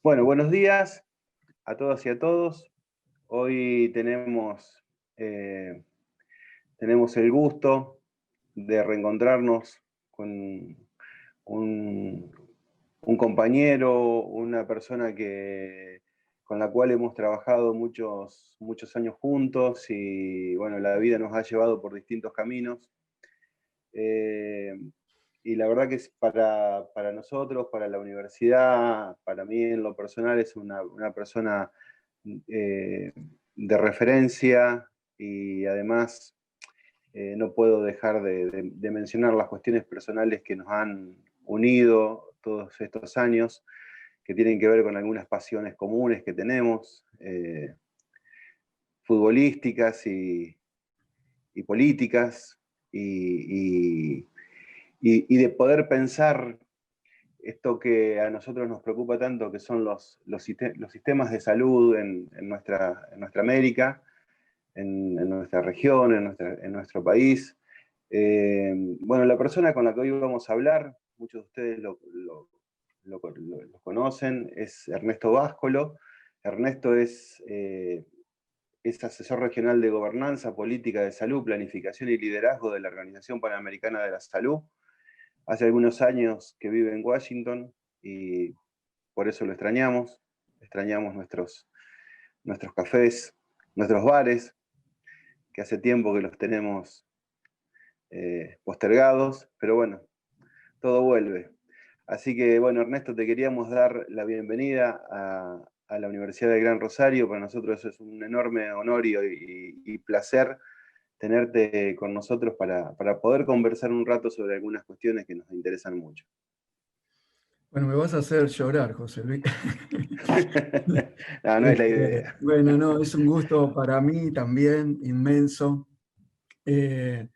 Bueno, buenos días a todas y a todos. Hoy eh, tenemos el gusto de reencontrarnos con un, un compañero, una persona con la cual hemos trabajado muchos años juntos y bueno, la vida nos ha llevado por distintos caminos. Eh, y la verdad que para nosotros, para la universidad, para mí en lo personal es una persona eh, de referencia y además no puedo dejar de mencionar las cuestiones personales que nos han unido todos estos años, que tienen que ver con algunas pasiones comunes que tenemos, futbolísticas y políticas, y, y de poder pensar esto que a nosotros nos preocupa tanto, que son los sistemas de salud en nuestra América, en nuestra región, en nuestro país. Bueno, la persona con la que hoy vamos a hablar, muchos de ustedes lo conocen, es Ernesto Báscolo. Ernesto es asesor regional de gobernanza, política de salud, planificación y liderazgo de la Organización Panamericana de la Salud. Hace algunos años que vive en Washington y por eso lo extrañamos nuestros cafés, nuestros bares, que hace tiempo que los tenemos postergados, pero bueno, todo vuelve. Así que bueno, Ernesto, te queríamos dar la bienvenida a la Universidad del Gran Rosario. Para nosotros es un enorme honor y placer tenerte con nosotros para poder conversar un rato sobre algunas cuestiones que nos interesan mucho. Bueno, me vas a hacer llorar, José Luis. No, no es la idea. Bueno, no, es un gusto para mí también, inmenso. Eh,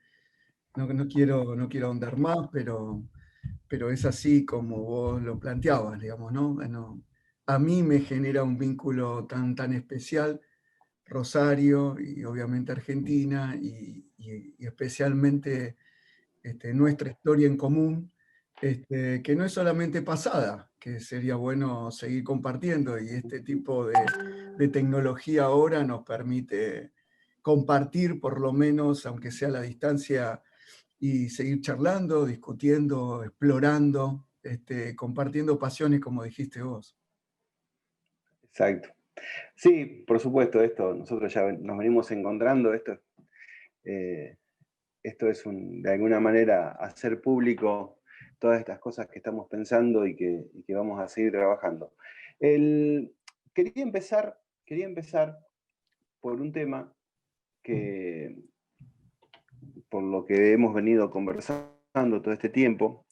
no quiero ahondar más, pero es así como vos lo planteabas, digamos, ¿no? Bueno, a mí me genera un vínculo tan especial, Rosario y obviamente Argentina, y especialmente nuestra historia en común, que no es solamente pasada, que sería bueno seguir compartiendo, y este tipo de tecnología ahora nos permite compartir, por lo menos, aunque sea a la distancia, y seguir charlando, discutiendo, explorando, compartiendo pasiones, como dijiste vos. Exacto. Sí, por supuesto, nosotros ya nos venimos encontrando, eh, esto es de alguna manera hacer público todas estas cosas que estamos pensando y que vamos a seguir trabajando. El- quería empezar por un tema que, por lo que hemos venido conversando todo este tiempo,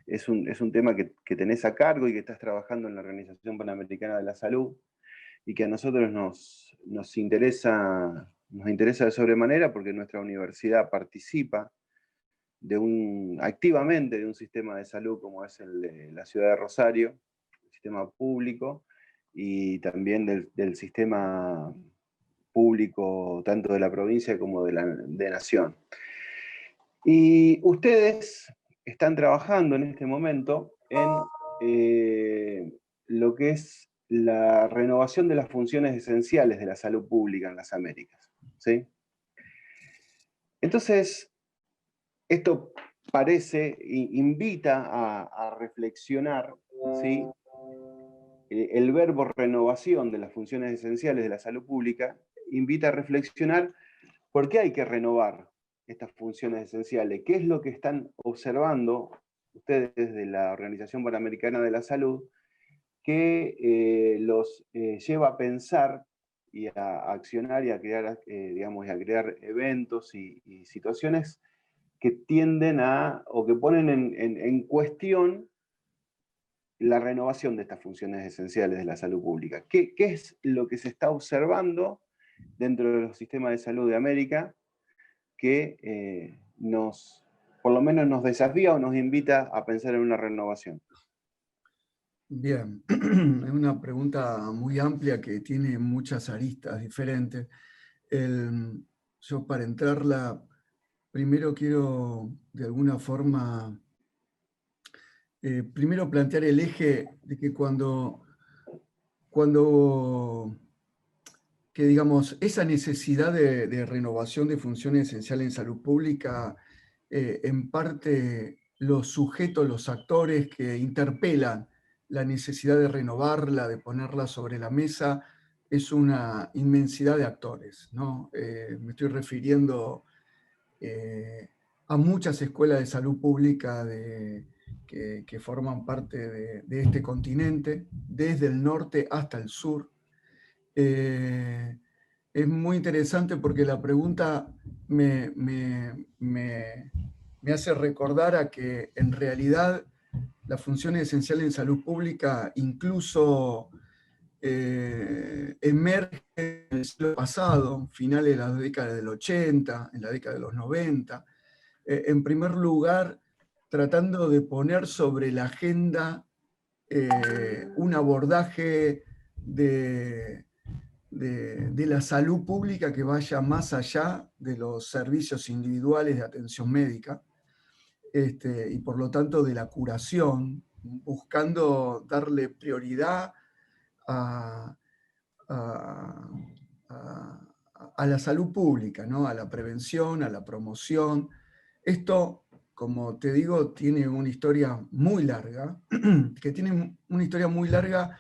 es un tema que tenés a cargo y que estás trabajando en la Organización Panamericana de la Salud y que a nosotros nos interesa de sobremanera porque nuestra universidad participa activamente de un sistema de salud como es el de la ciudad de Rosario, el sistema público, y también del sistema público tanto de la provincia como de nación. Y ustedes están trabajando en este momento en lo que es la renovación de las funciones esenciales de la salud pública en las Américas, ¿sí? Entonces, esto invita a reflexionar, ¿sí? El verbo renovación de las funciones esenciales de la salud pública invita a reflexionar por qué hay que renovar estas funciones esenciales, qué es lo que están observando ustedes de la Organización Panamericana de la Salud que los lleva a pensar y a accionar y a crear, digamos, y a crear eventos y situaciones que tienden o que ponen en cuestión la renovación de estas funciones esenciales de la salud pública. ¿Qué es lo que se está observando dentro de los sistemas de salud de América que por lo menos nos desafía o nos invita a pensar en una renovación? Bien, es una pregunta muy amplia que tiene muchas aristas diferentes. Yo para entrarla, primero quiero de alguna forma, primero plantear el eje de que cuando cuando que digamos, esa necesidad de renovación de funciones esenciales en salud pública, en parte los sujetos, los actores que interpelan la necesidad de renovarla, de ponerla sobre la mesa, es una inmensidad de actores, ¿no? Me estoy refiriendo a muchas escuelas de salud pública que forman parte de este continente, desde el norte hasta el sur. Es muy interesante porque la pregunta me hace recordar a que en realidad las funciones esenciales en salud pública incluso emergen en el siglo pasado, finales de la década del 80, en la década de los 90, en primer lugar tratando de poner sobre la agenda un abordaje de la salud pública que vaya más allá de los servicios individuales de atención médica, y por lo tanto de la curación, buscando darle prioridad a, a- a- a la salud pública, ¿no? A la prevención, a la promoción. Esto, como te digo, tiene una historia muy larga, que tiene una historia muy larga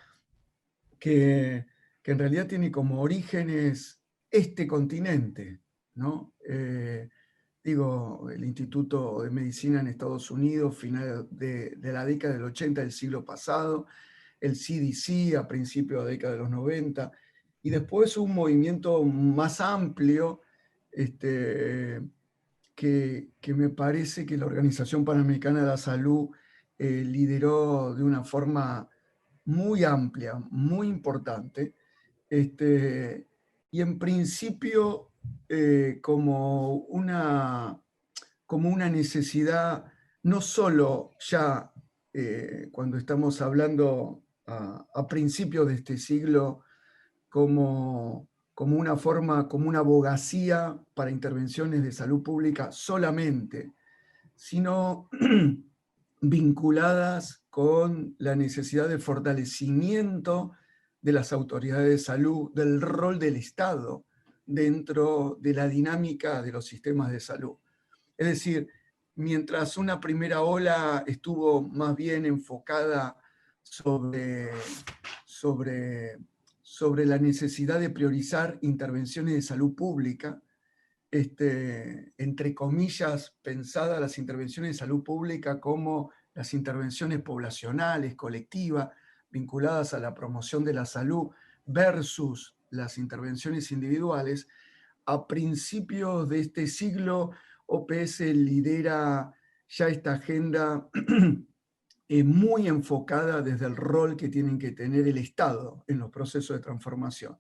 que, que en realidad tiene como orígenes este continente, ¿no? Digo, el Instituto de Medicina en Estados Unidos, final de la década del 80 del siglo pasado, el CDC a principios de la década de los 90, y después un movimiento más amplio, que me parece que la Organización Panamericana de la Salud lideró de una forma muy amplia, muy importante, y en principio como una necesidad, no solo ya cuando estamos hablando a principios de este siglo, como una forma, como una abogacía para intervenciones de salud pública solamente, sino vinculadas con la necesidad de fortalecimiento de las autoridades de salud, del rol del Estado dentro de la dinámica de los sistemas de salud. Es decir, mientras una primera ola estuvo más bien enfocada sobre, sobre la necesidad de priorizar intervenciones de salud pública, entre comillas, pensadas las intervenciones de salud pública como las intervenciones poblacionales, colectivas, vinculadas a la promoción de la salud, versus las intervenciones individuales. A principios de este siglo, OPS lidera ya esta agenda muy enfocada desde el rol que tienen que tener el Estado en los procesos de transformación.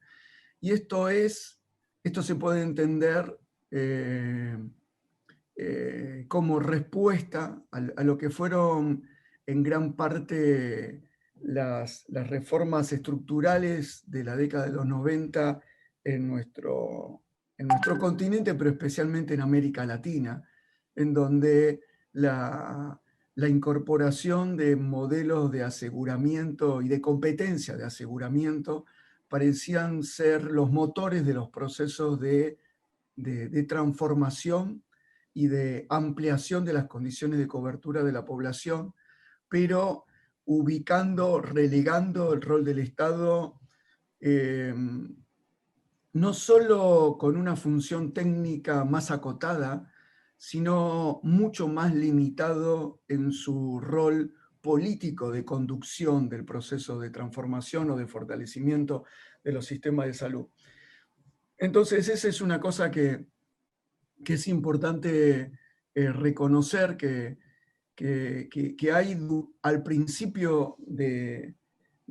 Y esto se puede entender como respuesta a lo que fueron en gran parte las reformas estructurales de la década de los 90 en nuestro continente, pero especialmente en América Latina, en donde la incorporación de modelos de aseguramiento y de competencia de aseguramiento parecían ser los motores de los procesos de transformación y de ampliación de las condiciones de cobertura de la población, pero ubicando, relegando el rol del Estado eh, no solo con una función técnica más acotada, sino mucho más limitado en su rol político de conducción del proceso de transformación o de fortalecimiento de los sistemas de salud. Entonces, esa es una cosa que es importante reconocer que hay al principio de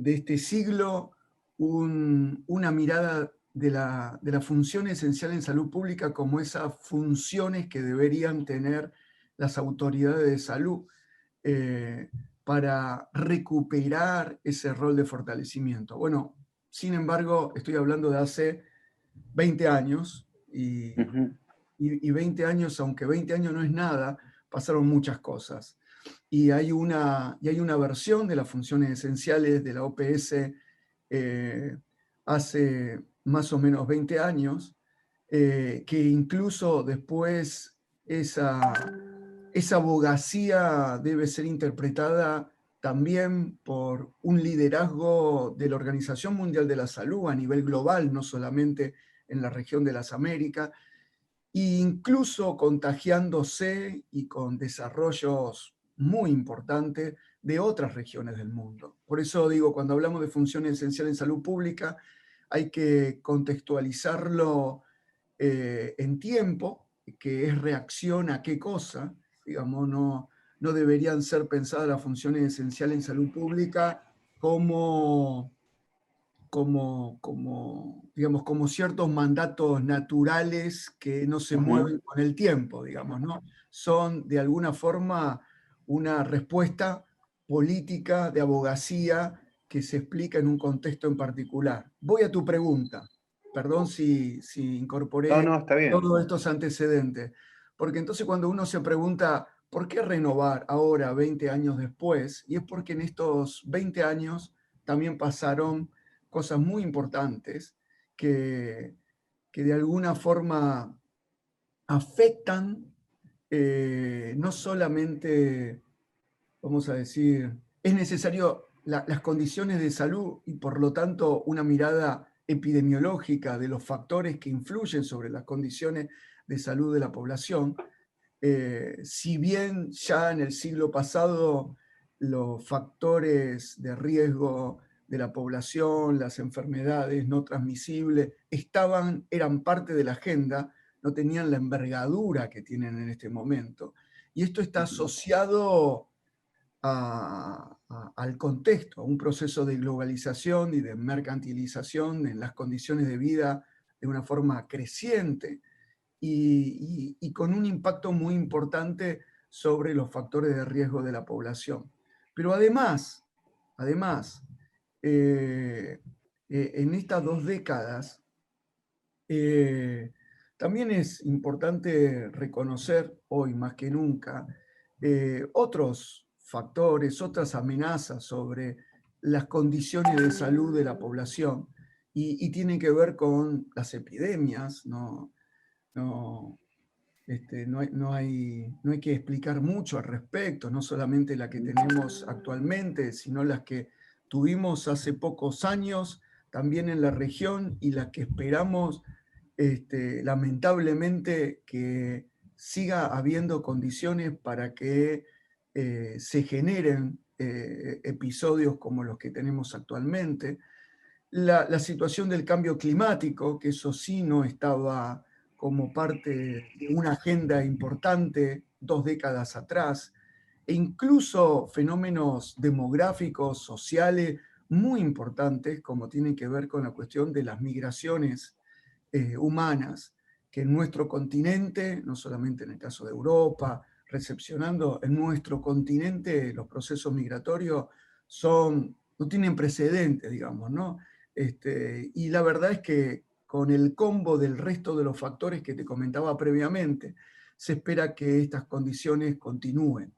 este siglo una mirada de la función esencial en salud pública como esas funciones que deberían tener las autoridades de salud para recuperar ese rol de fortalecimiento. Bueno, sin embargo, estoy hablando de hace 20 años y 20 años, aunque 20 años no es nada, pasaron muchas cosas. Y hay una versión de las funciones esenciales de la OPS eh, hace más o menos 20 años, que incluso después esa abogacía debe ser interpretada también por un liderazgo de la Organización Mundial de la Salud a nivel global, no solamente en la región de las Américas, e incluso contagiándose y con desarrollos muy importantes de otras regiones del mundo. Por eso digo, cuando hablamos de funciones esenciales en salud pública, hay que contextualizarlo en tiempo, que es reacción a qué cosa, digamos, no deberían ser pensadas las funciones esenciales en salud pública como, digamos, como ciertos mandatos naturales que no se mueven con el tiempo, digamos, ¿no? Son de alguna forma una respuesta política de abogacía que se explica en un contexto en particular. Voy a tu pregunta. Perdón si No, incorporé no, está bien. todos estos antecedentes, porque entonces cuando uno se pregunta, ¿por qué renovar ahora, 20 años después? Y es porque en estos 20 años también pasaron cosas muy importantes que de alguna forma afectan no solamente, vamos a decir, es necesario las condiciones de salud y por lo tanto una mirada epidemiológica de los factores que influyen sobre las condiciones de salud de la población. Si bien ya en el siglo pasado los factores de riesgo de la población, las enfermedades no transmisibles, eran parte de la agenda, no tenían la envergadura que tienen en este momento. Y esto está asociado al contexto, a un proceso de globalización y de mercantilización en las condiciones de vida de una forma creciente y con un impacto muy importante sobre los factores de riesgo de la población. Pero además en estas 2 décadas, eh, también es importante reconocer hoy más que nunca otros factores, otras amenazas sobre las condiciones de salud de la población y tienen que ver con las epidemias, ¿no? No, no hay que explicar mucho al respecto, no solamente la que tenemos actualmente, sino las que tuvimos hace pocos años también en la región y las que esperamos lamentablemente que siga habiendo condiciones para que se generen episodios como los que tenemos actualmente. La situación del cambio climático, que eso sí no estaba como parte de una agenda importante 2 décadas atrás, e incluso fenómenos demográficos, sociales, muy importantes, como tienen que ver con la cuestión de las migraciones humanas, que en nuestro continente, no solamente en el caso de Europa, recepcionando en nuestro continente los procesos migratorios no tienen precedentes, digamos, ¿no? Y la verdad es que con el combo del resto de los factores que te comentaba previamente, se espera que estas condiciones continúen.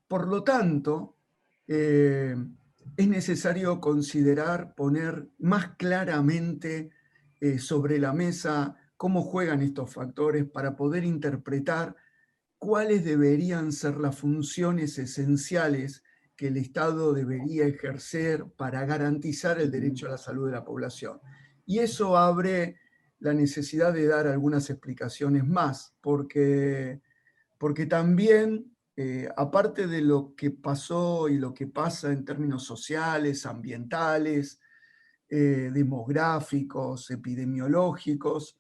Por lo tanto, es necesario considerar, poner más claramente sobre la mesa cómo juegan estos factores para poder interpretar cuáles deberían ser las funciones esenciales que el Estado debería ejercer para garantizar el derecho a la salud de la población. Y eso abre la necesidad de dar algunas explicaciones más, porque también, aparte de lo que pasó y lo que pasa en términos sociales, ambientales, demográficos, epidemiológicos,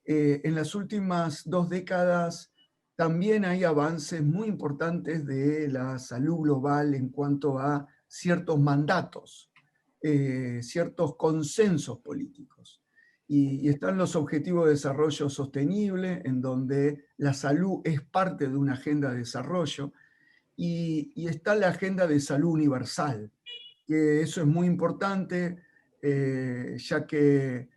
en las últimas 2 décadas también hay avances muy importantes de la salud global en cuanto a ciertos mandatos, ciertos consensos políticos. Y están los Objetivos de Desarrollo Sostenible, en donde la salud es parte de una agenda de desarrollo, y está la Agenda de Salud Universal, que eso es muy importante, ya que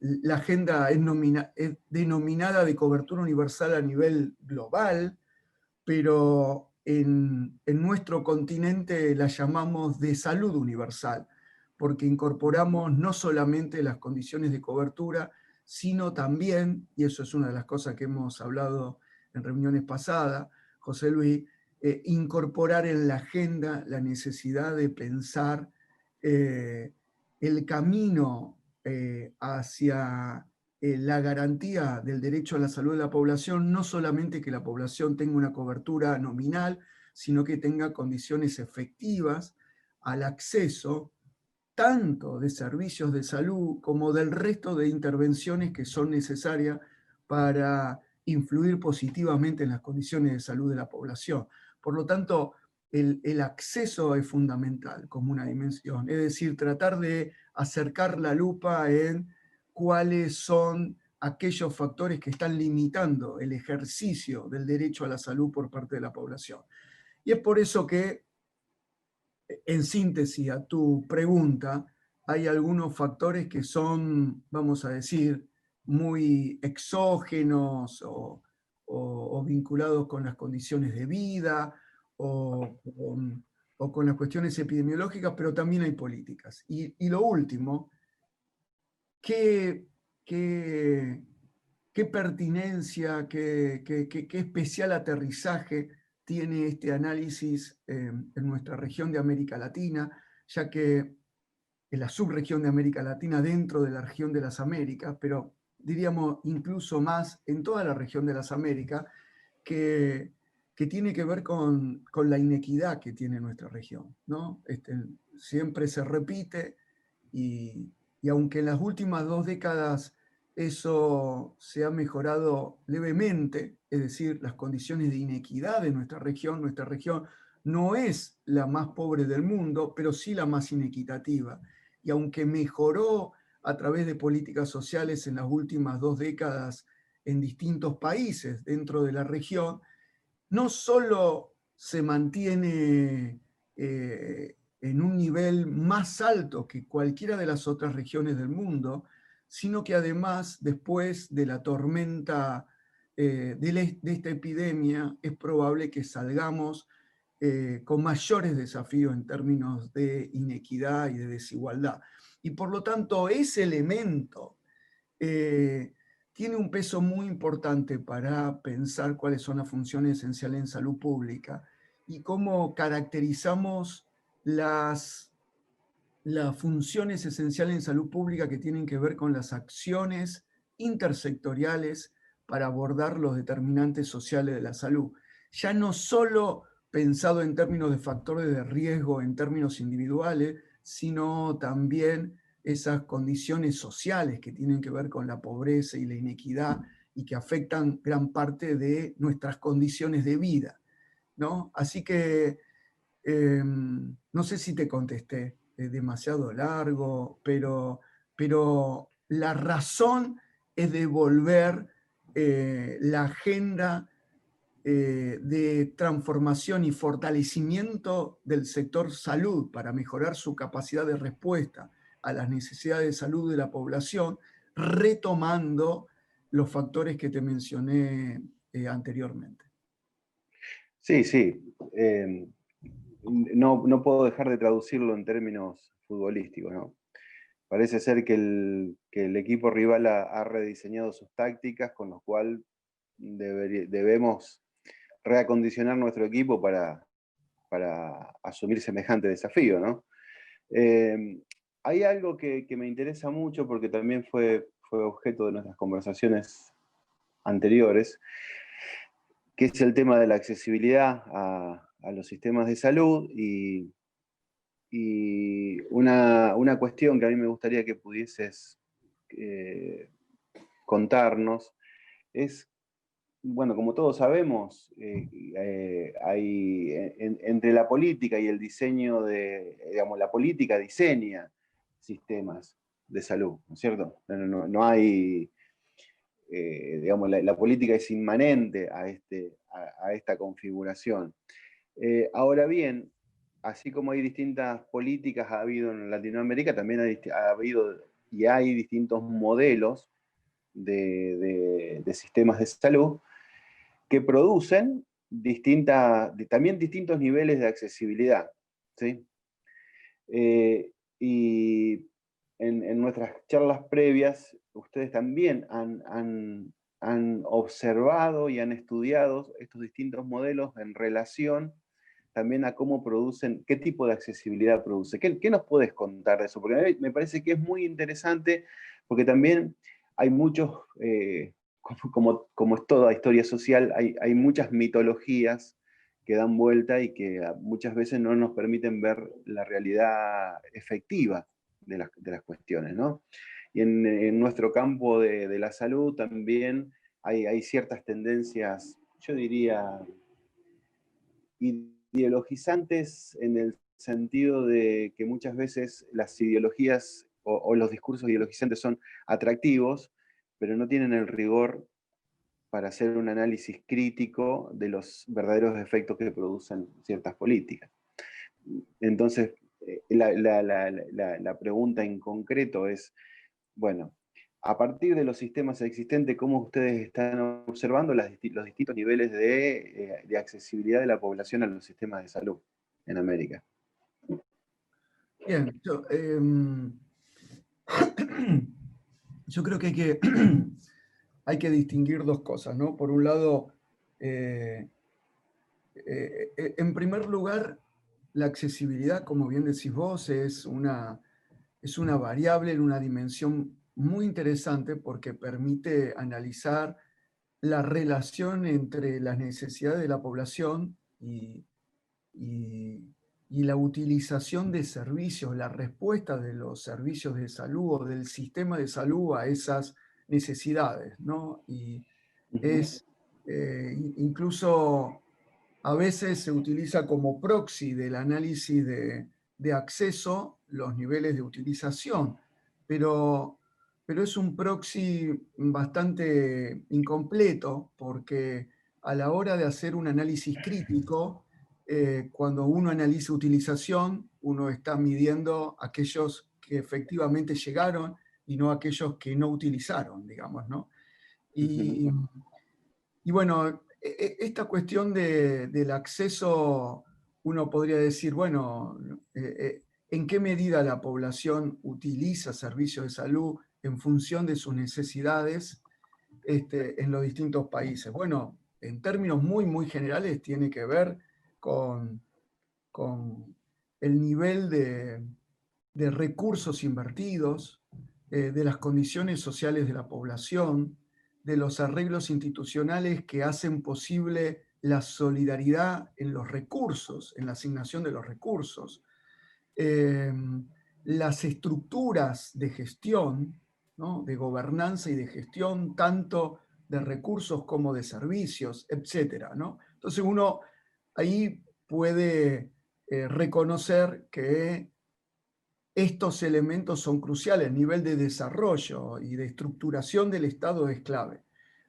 la agenda es denominada de cobertura universal a nivel global, pero en nuestro continente la llamamos de salud universal, porque incorporamos no solamente las condiciones de cobertura, sino también, y eso es una de las cosas que hemos hablado en reuniones pasadas, José Luis, incorporar en la agenda la necesidad de pensar el camino hacia la garantía del derecho a la salud de la población, no solamente que la población tenga una cobertura nominal, sino que tenga condiciones efectivas al acceso tanto de servicios de salud como del resto de intervenciones que son necesarias para influir positivamente en las condiciones de salud de la población. Por lo tanto, el acceso es fundamental como una dimensión, es decir, tratar de acercar la lupa en cuáles son aquellos factores que están limitando el ejercicio del derecho a la salud por parte de la población. Y es por eso que, en síntesis a tu pregunta, hay algunos factores que son, vamos a decir, muy exógenos o vinculados con las condiciones de vida o con las cuestiones epidemiológicas, pero también hay políticas. Y lo último, ¿qué, qué, qué pertinencia, qué especial aterrizaje tiene este análisis en nuestra región de América Latina, ya que en la subregión de América Latina dentro de la región de las Américas, pero diríamos incluso más en toda la región de las Américas, que, que tiene que ver con la inequidad que tiene nuestra región, ¿no? Siempre se repite y aunque en las últimas 2 décadas eso se ha mejorado levemente, es decir, las condiciones de inequidad de nuestra región no es la más pobre del mundo, pero sí la más inequitativa. Y aunque mejoró a través de políticas sociales en las últimas 2 décadas en distintos países dentro de la región, no solo se mantiene en un nivel más alto que cualquiera de las otras regiones del mundo, sino que además, después de la tormenta de esta epidemia, es probable que salgamos con mayores desafíos en términos de inequidad y de desigualdad. Y por lo tanto, ese elemento eh, tiene un peso muy importante para pensar cuáles son las funciones esenciales en salud pública y cómo caracterizamos las funciones esenciales en salud pública que tienen que ver con las acciones intersectoriales para abordar los determinantes sociales de la salud. Ya no solo pensado en términos de factores de riesgo, en términos individuales, sino también esas condiciones sociales que tienen que ver con la pobreza y la inequidad y que afectan gran parte de nuestras condiciones de vida, ¿no? Así que no sé si te contesté, es demasiado largo, pero la razón es devolver la agenda de transformación y fortalecimiento del sector salud para mejorar su capacidad de respuesta a las necesidades de salud de la población, retomando los factores que te mencioné anteriormente. Sí, sí. No puedo dejar de traducirlo en términos futbolísticos, ¿no? Parece ser que el equipo rival ha rediseñado sus tácticas, con lo cual debemos reacondicionar nuestro equipo para asumir semejante desafío, ¿no? Hay algo que me interesa mucho porque también fue objeto de nuestras conversaciones anteriores, que es el tema de la accesibilidad a los sistemas de salud y una cuestión que a mí me gustaría que pudieses contarnos es, bueno, como todos sabemos, entre la política y el diseño digamos, la política diseña sistemas de salud, ¿no es cierto? No hay, digamos, la política es inmanente a esta configuración. Ahora bien, así como hay distintas políticas ha habido en Latinoamérica, también ha habido y hay distintos modelos de sistemas de salud que producen también distintos niveles de accesibilidad, ¿sí? Y en nuestras charlas previas, ustedes también han observado y han estudiado estos distintos modelos en relación también a cómo producen, qué tipo de accesibilidad produce. ¿Qué nos puedes contar de eso? Porque a mí me parece que es muy interesante, porque también hay muchos, como es toda historia social, hay muchas mitologías que dan vuelta y que muchas veces no nos permiten ver la realidad efectiva de las cuestiones, ¿no? Y en nuestro campo de la salud también hay ciertas tendencias, yo diría, ideologizantes en el sentido de que muchas veces las ideologías o los discursos ideologizantes son atractivos, pero no tienen el rigor para hacer un análisis crítico de los verdaderos efectos que producen ciertas políticas. Entonces, la pregunta en concreto es, bueno, a partir de los sistemas existentes, ¿cómo ustedes están observando los distintos niveles de accesibilidad de la población a los sistemas de salud en América? Bien, yo creo que hay que distinguir dos cosas, ¿no? Por un lado, en primer lugar, la accesibilidad, como bien decís vos, es una variable en una dimensión muy interesante porque permite analizar la relación entre las necesidades de la población y- y la utilización de servicios, la respuesta de los servicios de salud o del sistema de salud a esas necesidades, ¿no? Y Ujú, es incluso a veces se utiliza como proxy del análisis de acceso los niveles de utilización, pero, pero es un proxy bastante incompleto porque a la hora de hacer un análisis crítico, cuando uno analiza utilización, uno está midiendo aquellos que efectivamente llegaron y no aquellos que no utilizaron, digamos, ¿no? ujú, Y, y bueno, esta cuestión del acceso, uno podría decir, bueno, ¿en qué medida la población utiliza servicios de salud en función de sus necesidades en los distintos países? Bueno, en términos muy, muy generales tiene que ver con, con el nivel de recursos invertidos, de las condiciones sociales de la población, de los arreglos institucionales que hacen posible la solidaridad en los recursos, en la asignación de los recursos, eh, las estructuras de gestión, ¿no? De gobernanza y de gestión, tanto de recursos como de servicios, etcétera, ¿no? Entonces uno ahí puede reconocer que estos elementos son cruciales, el nivel de desarrollo y de estructuración del Estado es clave.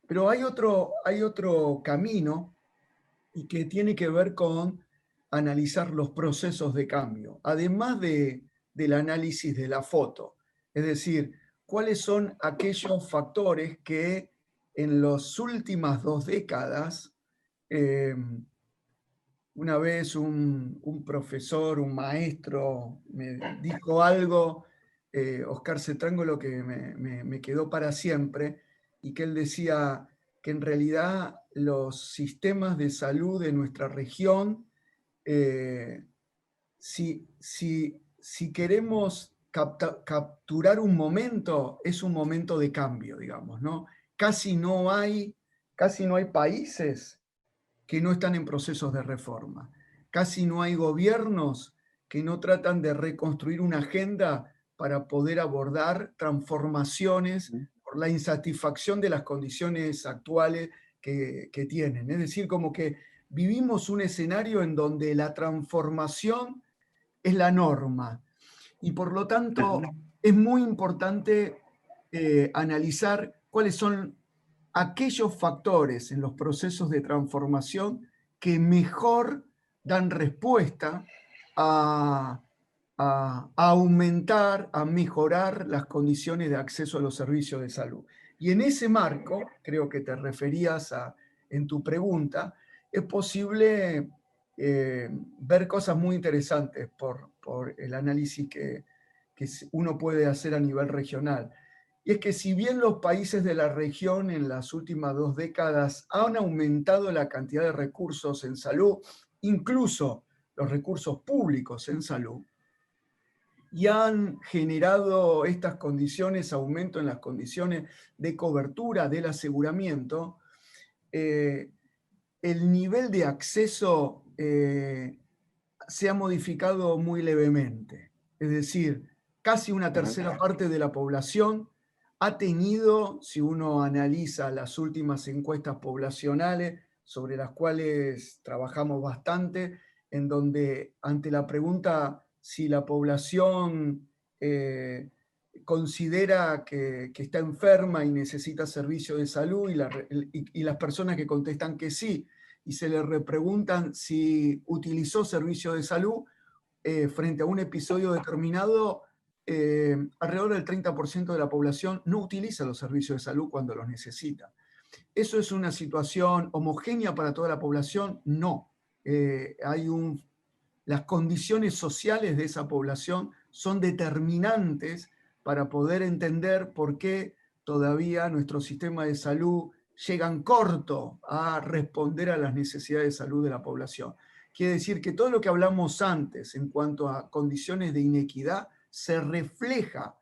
Pero hay otro camino y que tiene que ver con analizar los procesos de cambio, además del análisis de la foto. Es decir, cuáles son aquellos factores que en las últimas 2 décadas eh, una vez un profesor, un maestro, me dijo algo, Oscar Cetrángulo, que me quedó para siempre, y que él decía que en realidad los sistemas de salud de nuestra región, eh, si queremos capturar un momento, es un momento de cambio, digamos, ¿no? Casi no hay, casi no hay países que no están en procesos de reforma. Casi no hay gobiernos que no tratan de reconstruir una agenda para poder abordar transformaciones ujú. por la insatisfacción de las condiciones actuales que tienen. Es decir, como que vivimos un escenario en donde la transformación es la norma y por lo tanto es muy importante analizar cuáles son aquellos factores en los procesos de transformación que mejor dan respuesta a, a aumentar, a mejorar las condiciones de acceso a los servicios de salud. Y en ese marco, creo que te referías en tu pregunta, es posible ver cosas muy interesantes por el análisis que uno puede hacer a nivel regional. Y es que si bien los países de la región en las últimas 2 décadas han aumentado la cantidad de recursos en salud, incluso los recursos públicos en salud, y han generado estas condiciones, aumento en las condiciones de cobertura del aseguramiento, el nivel de acceso se ha modificado muy levemente. Es decir, casi una tercera parte de la población ha tenido, si uno analiza las últimas encuestas poblacionales, sobre las cuales trabajamos bastante, en donde ante la pregunta si la población considera que está enferma y necesita servicio de salud, y las personas que contestan que sí, y se le repreguntan si utilizó servicio de salud frente a un episodio determinado, alrededor del 30% de la población no utiliza los servicios de salud cuando los necesita. ¿Eso es una situación homogénea para toda la población? No. Las condiciones sociales de esa población son determinantes para poder entender por qué todavía nuestro sistema de salud llegan corto a responder a las necesidades de salud de la población. Quiere decir que todo lo que hablamos antes en cuanto a condiciones de inequidad se refleja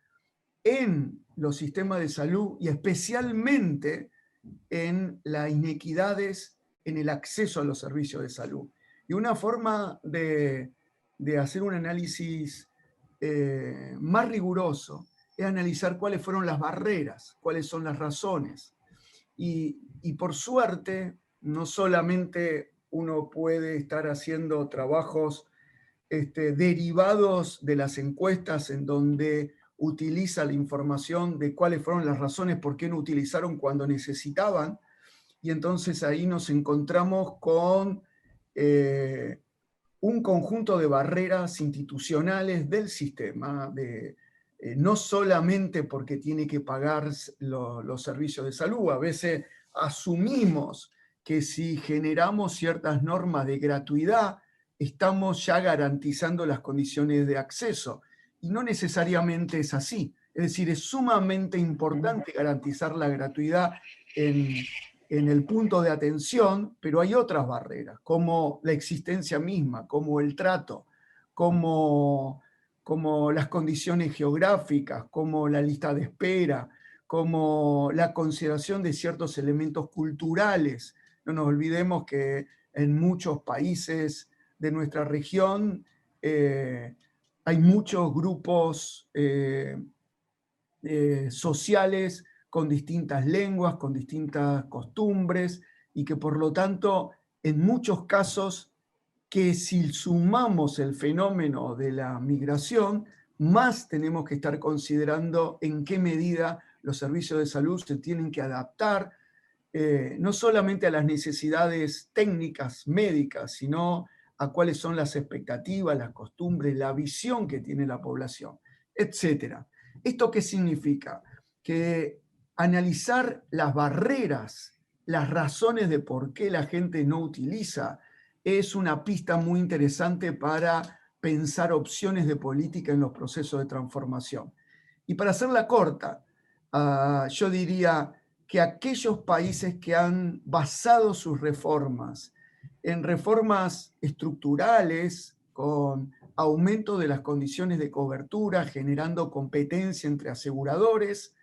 en los sistemas de salud y especialmente en las inequidades en el acceso a los servicios de salud. Y una forma de hacer un análisis más riguroso es analizar cuáles fueron las barreras, cuáles son las razones. Y por suerte, no solamente uno puede estar haciendo trabajos derivados de las encuestas en donde utiliza la información de cuáles fueron las razones por qué no utilizaron cuando necesitaban, y entonces ahí nos encontramos con un conjunto de barreras institucionales del sistema, no solamente porque tiene que pagar los servicios de salud. A veces asumimos que si generamos ciertas normas de gratuidad, estamos ya garantizando las condiciones de acceso. Y no necesariamente es así. Es decir, es sumamente importante garantizar la gratuidad en el punto de atención, pero hay otras barreras, como la existencia misma, como el trato, como las condiciones geográficas, como la lista de espera, como la consideración de ciertos elementos culturales. No nos olvidemos que en muchos países de nuestra región hay muchos grupos sociales con distintas lenguas, con distintas costumbres, y que por lo tanto, en muchos casos, que si sumamos el fenómeno de la migración, más tenemos que estar considerando en qué medida los servicios de salud se tienen que adaptar, no solamente a las necesidades técnicas, médicas, sino a cuáles son las expectativas, las costumbres, la visión que tiene la población, etc. ¿Esto qué significa? Que analizar las barreras, las razones de por qué la gente no utiliza, es una pista muy interesante para pensar opciones de política en los procesos de transformación. Y para hacerla corta, yo diría que aquellos países que han basado sus reformas en reformas estructurales, con aumento de las condiciones de cobertura, generando competencia entre aseguradores,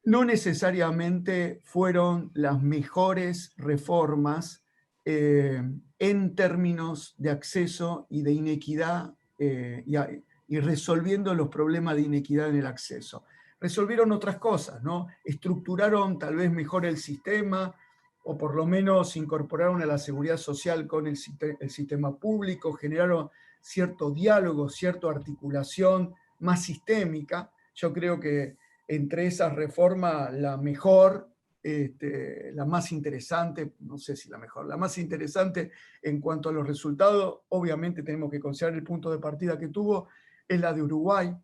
no necesariamente fueron las mejores reformas en términos de acceso y de inequidad y resolviendo los problemas de inequidad en el acceso. Resolvieron otras cosas, ¿no? Estructuraron tal vez mejor el sistema, o por lo menos incorporaron a la seguridad social con el sistema público, generaron cierto diálogo, cierta articulación más sistémica. Yo creo que entre esas reformas, la mejor, la más interesante, no sé si la mejor, la más interesante en cuanto a los resultados, obviamente tenemos que considerar el punto de partida que tuvo, es la de Uruguay,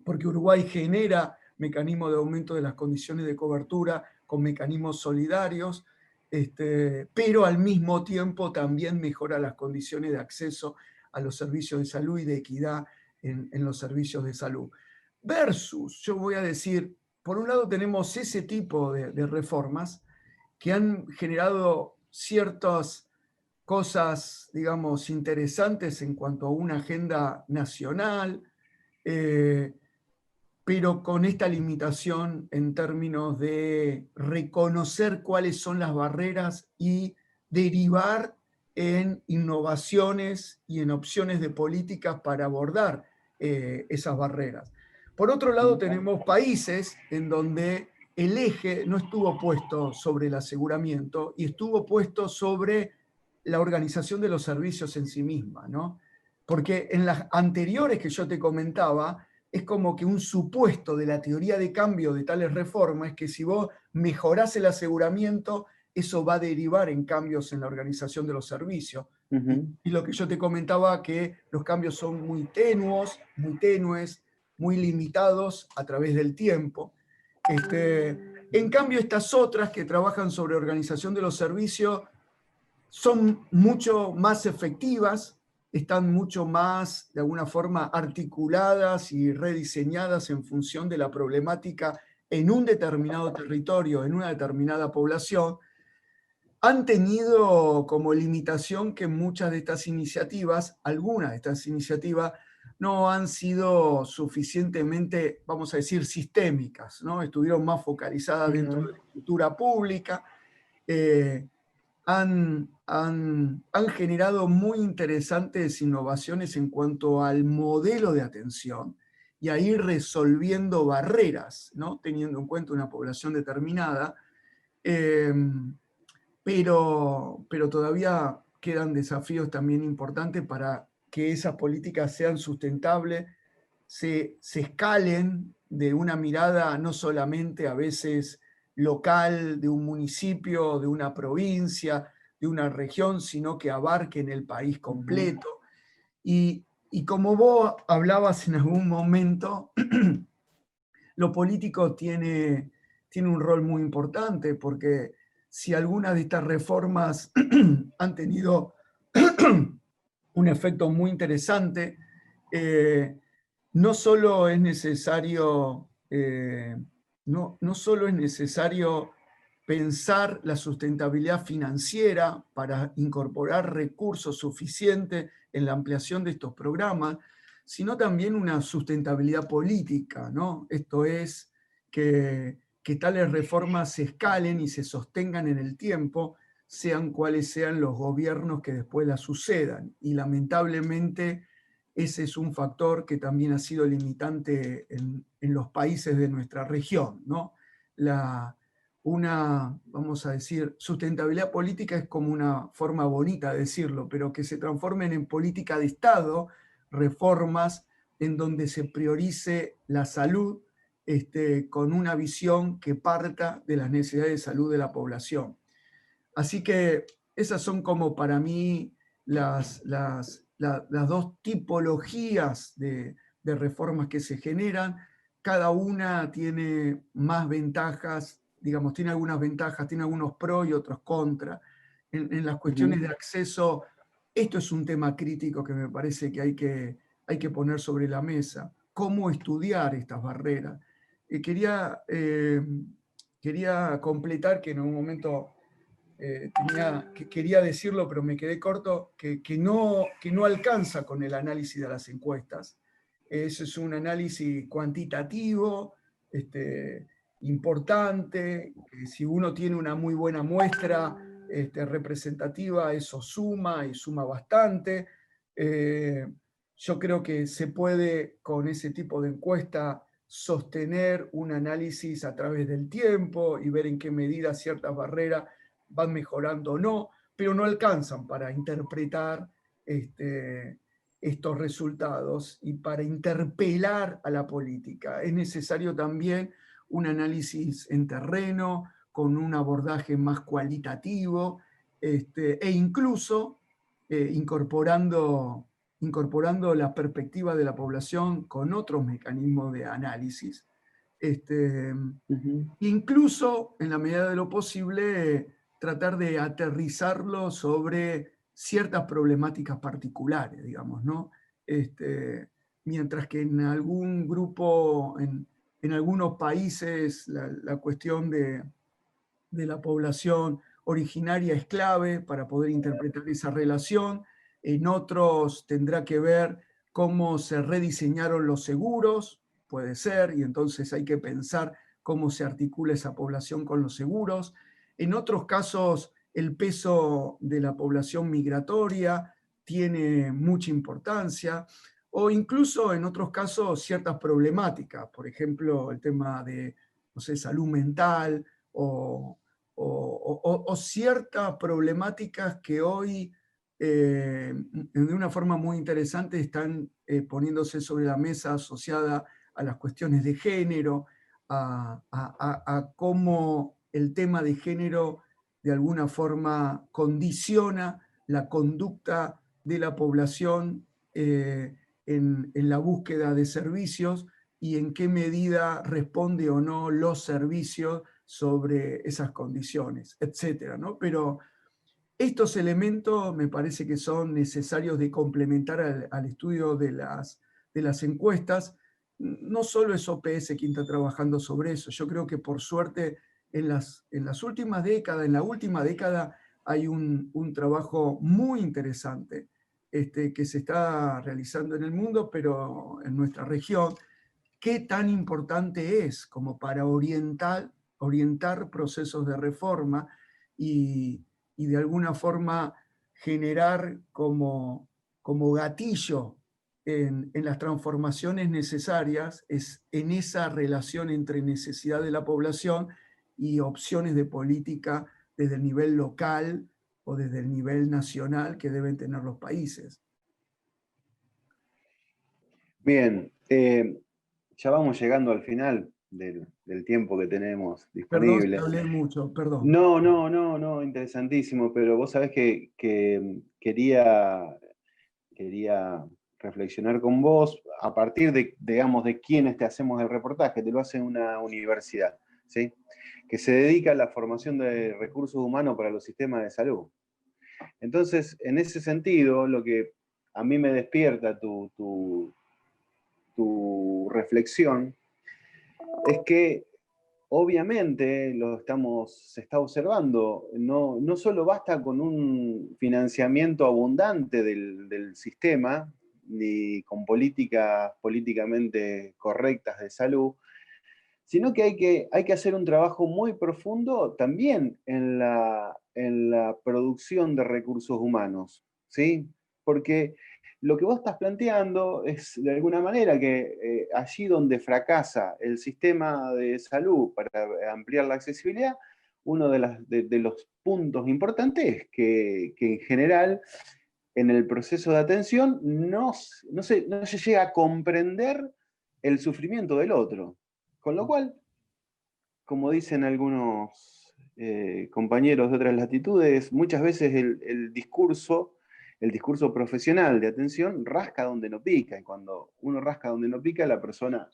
porque Uruguay genera mecanismos de aumento de las condiciones de cobertura con mecanismos solidarios, pero al mismo tiempo también mejora las condiciones de acceso a los servicios de salud y de equidad en los servicios de salud. Versus, yo voy a decir, por un lado tenemos ese tipo de reformas que han generado ciertas cosas, digamos, interesantes en cuanto a una agenda nacional, eh, pero con esta limitación en términos de reconocer cuáles son las barreras y derivar en innovaciones y en opciones de políticas para abordar esas barreras. Por otro lado, tenemos países en donde el eje no estuvo puesto sobre el aseguramiento y estuvo puesto sobre la organización de los servicios en sí misma, ¿no? Porque en las anteriores que yo te comentaba, es como que un supuesto de la teoría de cambio de tales reformas es que si vos mejorás el aseguramiento, eso va a derivar en cambios en la organización de los servicios. Y lo que yo te comentaba, que los cambios son muy tenues, muy limitados a través del tiempo. En cambio, estas otras que trabajan sobre organización de los servicios son mucho más efectivas, están mucho más, de alguna forma, articuladas y rediseñadas en función de la problemática en un determinado territorio, en una determinada población. Han tenido como limitación que muchas de estas iniciativas, algunas de estas iniciativas, no han sido suficientemente, vamos a decir, sistémicas, ¿no? Estuvieron más focalizadas dentro de la estructura pública. Han generado muy interesantes innovaciones en cuanto al modelo de atención y a ir resolviendo barreras, ¿no? Teniendo en cuenta una población determinada, pero todavía quedan desafíos también importantes para que esas políticas sean sustentables, se escalen de una mirada no solamente a veces local, de un municipio, de una provincia, de una región, sino que abarquen el país completo. Y como vos hablabas en algún momento, lo político tiene un rol muy importante, porque si algunas de estas reformas han tenido un efecto muy interesante, no solo es necesario, no solo es necesario pensar la sustentabilidad financiera para incorporar recursos suficientes en la ampliación de estos programas, sino también una sustentabilidad política, ¿no? Esto es que tales reformas se escalen y se sostengan en el tiempo, sean cuales sean los gobiernos que después las sucedan. Y lamentablemente ese es un factor que también ha sido limitante en los países de nuestra región, ¿no? Vamos a decir, sustentabilidad política es como una forma bonita de decirlo, pero que se transformen en política de Estado, reformas en donde se priorice la salud con una visión que parta de las necesidades de salud de la población. Así que esas son como para mí las dos tipologías de reformas que se generan. Cada una tiene más ventajas, digamos, tiene algunas ventajas, tiene algunos pros y otros contra. En las cuestiones de acceso, esto es un tema crítico que me parece que hay que poner sobre la mesa. ¿Cómo estudiar estas barreras? Quería completar que en un momento quería decirlo, pero me quedé corto, que no alcanza con el análisis de las encuestas. Eso es un análisis cuantitativo, importante. Si uno tiene una muy buena muestra representativa, eso suma y suma bastante. Yo creo que se puede, con ese tipo de encuesta, sostener un análisis a través del tiempo y ver en qué medida ciertas barreras van mejorando o no, pero no alcanzan para interpretar estos resultados y para interpelar a la política. Es necesario también un análisis en terreno, con un abordaje más cualitativo, e incluso incorporando la perspectiva de la población con otros mecanismos de análisis. Incluso, en la medida de lo posible, tratar de aterrizarlo sobre ciertas problemáticas particulares, digamos, ¿no? mientras que en algún grupo, en algunos países, la cuestión de la población originaria es clave para poder interpretar esa relación. En otros tendrá que ver cómo se rediseñaron los seguros, puede ser, y entonces hay que pensar cómo se articula esa población con los seguros. En otros casos, el peso de la población migratoria tiene mucha importancia, o incluso en otros casos ciertas problemáticas, por ejemplo, el tema de, no sé, salud mental o ciertas problemáticas que hoy de una forma muy interesante están poniéndose sobre la mesa asociada a las cuestiones de género, a cómo el tema de género de alguna forma condiciona la conducta de la población en la búsqueda de servicios y en qué medida responde o no los servicios sobre esas condiciones, etcétera, ¿no? Pero estos elementos me parece que son necesarios de complementar al estudio de las encuestas. No solo es OPS quien está trabajando sobre eso, yo creo que por suerte en las últimas décadas, en la última década, hay un trabajo muy interesante que se está realizando en el mundo, pero en nuestra región, qué tan importante es como para orientar procesos de reforma y de alguna forma generar como gatillo en las transformaciones necesarias es en esa relación entre necesidad de la población y opciones de política desde el nivel local o desde el nivel nacional que deben tener los países. Bien, ya vamos llegando al final del tiempo que tenemos Perdón si disponible. hablé mucho, perdón. No, interesantísimo, pero vos sabés que quería reflexionar con vos a partir de, digamos, de quiénes te hacemos el reportaje, te lo hace una universidad, ¿sí? Que se dedica a la formación de recursos humanos para los sistemas de salud. Entonces, en ese sentido, lo que a mí me despierta tu reflexión es que obviamente se está observando, no solo basta con un financiamiento abundante del sistema, ni con políticas políticamente correctas de salud, sino que hay que hacer un trabajo muy profundo también en la producción de recursos humanos, ¿sí? Porque lo que vos estás planteando es de alguna manera que allí donde fracasa el sistema de salud para ampliar la accesibilidad, uno de los puntos importantes es que en general en el proceso de atención no se llega a comprender el sufrimiento del otro. Con lo cual, como dicen algunos compañeros de otras latitudes, muchas veces el discurso profesional de atención rasca donde no pica, y cuando uno rasca donde no pica, la persona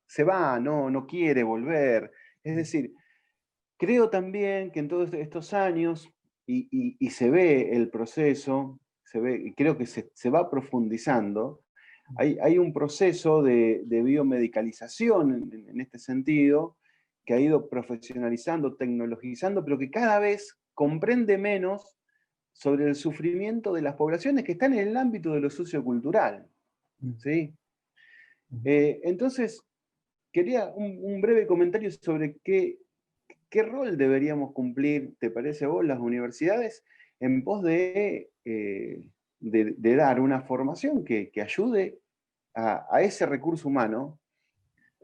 se va, no quiere volver. Es decir, creo también que en todos estos años, y se ve el proceso, creo que se va profundizando, hay un proceso de biomedicalización en este sentido, que ha ido profesionalizando, tecnologizando, pero que cada vez comprende menos sobre el sufrimiento de las poblaciones que están en el ámbito de lo sociocultural, ¿sí? Entonces, quería un breve comentario sobre qué rol deberíamos cumplir, ¿te parece a vos, las universidades, en pos de dar una formación que ayude a ese recurso humano,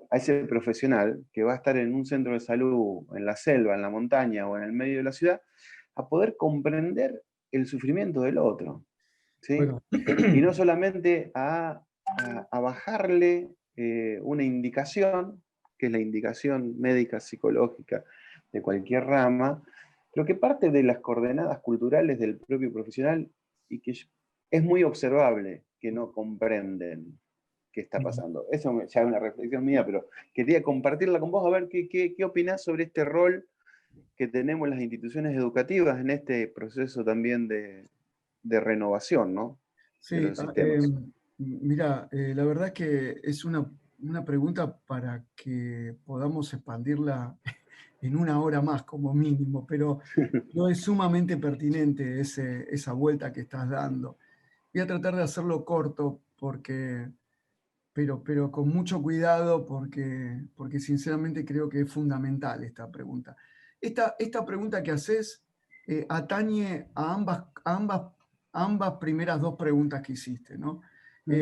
a ese profesional que va a estar en un centro de salud, en la selva, en la montaña o en el medio de la ciudad, a poder comprender el sufrimiento del otro, ¿sí? Bueno, Y no solamente a bajarle una indicación, que es la indicación médica, psicológica, de cualquier rama, pero que parte de las coordenadas culturales del propio profesional y que es muy observable que no comprenden qué está pasando. Eso ya es una reflexión mía, pero quería compartirla con vos, a ver qué opinás sobre este rol que tenemos las instituciones educativas en este proceso también de renovación, ¿no? De sí, los sistemas. Mira, la verdad que es una pregunta para que podamos expandirla en una hora más como mínimo, pero no es sumamente pertinente esa vuelta que estás dando. Voy a tratar de hacerlo corto pero con mucho cuidado porque sinceramente creo que es fundamental esta pregunta. Esta pregunta que haces atañe a ambas primeras dos preguntas que hiciste, ¿no? Ujú.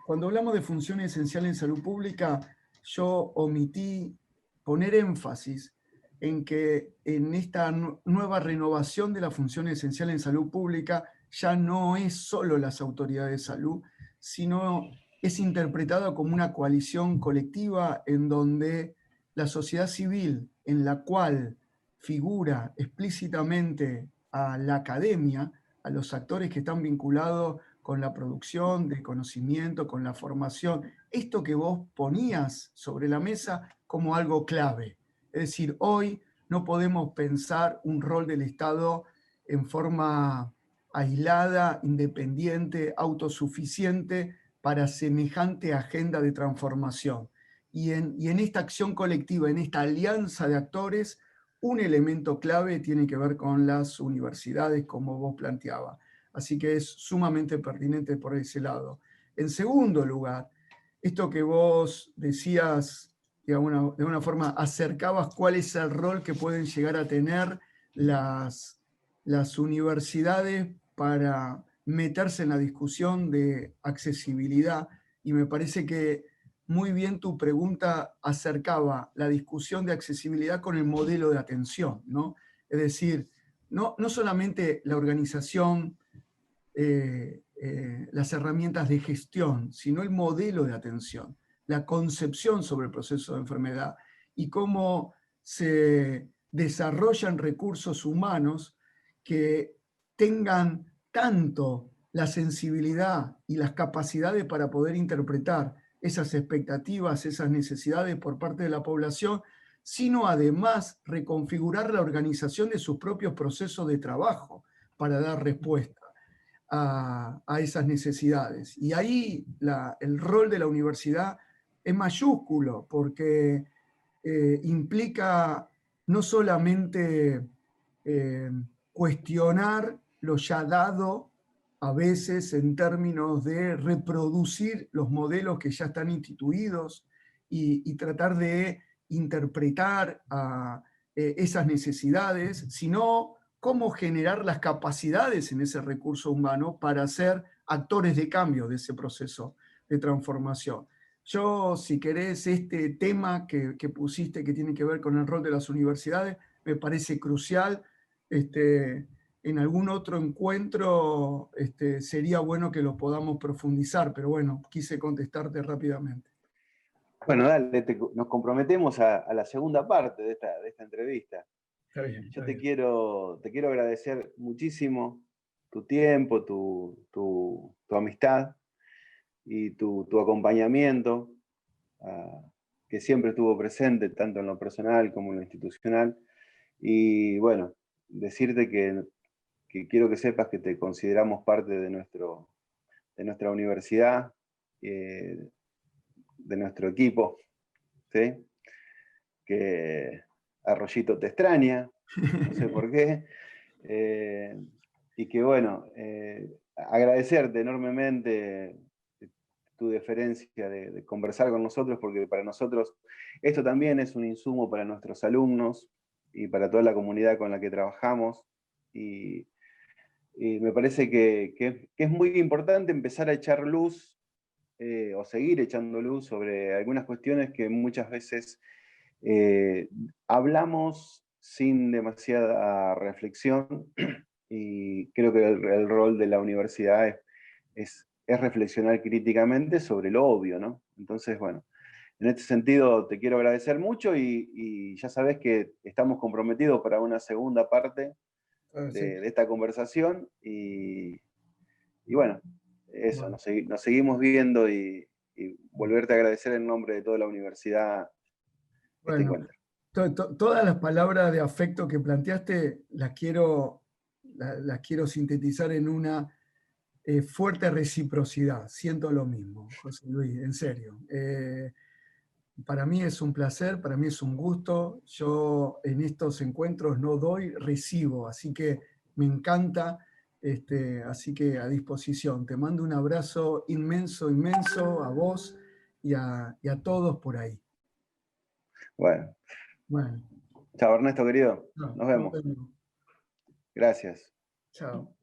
Cuando hablamos de funciones esenciales en salud pública, yo omití poner énfasis en que en esta nueva renovación de la función esencial en salud pública ya no es solo las autoridades de salud, sino es interpretado como una coalición colectiva en donde la sociedad civil, en la cual figura explícitamente a la academia, a los actores que están vinculados con la producción de conocimiento, con la formación, esto que vos ponías sobre la mesa como algo clave. Es decir, hoy no podemos pensar un rol del Estado en forma aislada, independiente, autosuficiente para semejante agenda de transformación. Y en esta acción colectiva, en esta alianza de actores, un elemento clave tiene que ver con las universidades, como vos planteabas. Así que es sumamente pertinente por ese lado. En segundo lugar, esto que vos decías, de alguna forma, acercabas cuál es el rol que pueden llegar a tener las universidades para meterse en la discusión de accesibilidad, y me parece que muy bien tu pregunta acercaba la discusión de accesibilidad con el modelo de atención, ¿no? Es decir, no solamente la organización, las herramientas de gestión, sino el modelo de atención, la concepción sobre el proceso de enfermedad y cómo se desarrollan recursos humanos que tengan tanto la sensibilidad y las capacidades para poder interpretar esas expectativas, esas necesidades por parte de la población, sino además reconfigurar la organización de sus propios procesos de trabajo para dar respuesta a esas necesidades. Y ahí el rol de la universidad es mayúsculo porque implica no solamente eh, cuestionar lo ya dado, a veces en términos de reproducir los modelos que ya están instituidos y tratar de interpretar esas necesidades, sino cómo generar las capacidades en ese recurso humano para ser actores de cambio de ese proceso de transformación. Yo, si querés, este tema que pusiste que tiene que ver con el rol de las universidades, me parece crucial. En algún otro encuentro sería bueno que lo podamos profundizar, pero bueno, quise contestarte rápidamente. Bueno, dale, nos comprometemos a la segunda parte de esta entrevista. Está bien, está Yo bien. te quiero agradecer muchísimo tu tiempo, tu amistad y tu acompañamiento, ah, que siempre estuvo presente, tanto en lo personal como en lo institucional. Y bueno, decirte que quiero que sepas que te consideramos parte de nuestra universidad, de nuestro equipo, ¿sí? Que Arroyito te extraña, no sé por qué. Y que bueno, agradecerte enormemente tu deferencia de conversar con nosotros, porque para nosotros esto también es un insumo para nuestros alumnos y para toda la comunidad con la que trabajamos. Y, y me parece que es muy importante empezar a echar luz o seguir echando luz sobre algunas cuestiones que muchas veces hablamos sin demasiada reflexión, y creo que el rol de la universidad es reflexionar críticamente sobre lo obvio, ¿no? Entonces, bueno, en este sentido te quiero agradecer mucho y ya sabes que estamos comprometidos para una segunda parte Sí. de esta conversación y bueno, eso, Bueno, nos seguimos viendo y volverte a agradecer en nombre de toda la universidad este bueno, encuentro. todas las palabras de afecto que planteaste las quiero sintetizar en una. fuerte reciprocidad. Siento lo mismo, José Luis, en serio. Para mí es un placer, para mí es un gusto. Yo en estos encuentros no doy, recibo, así que me encanta. Así que a disposición. Te mando un abrazo inmenso, inmenso a vos y a todos por ahí. Bueno, Bueno, chao Ernesto, querido. no, Nos nos vemos. vemos. Gracias. Chao.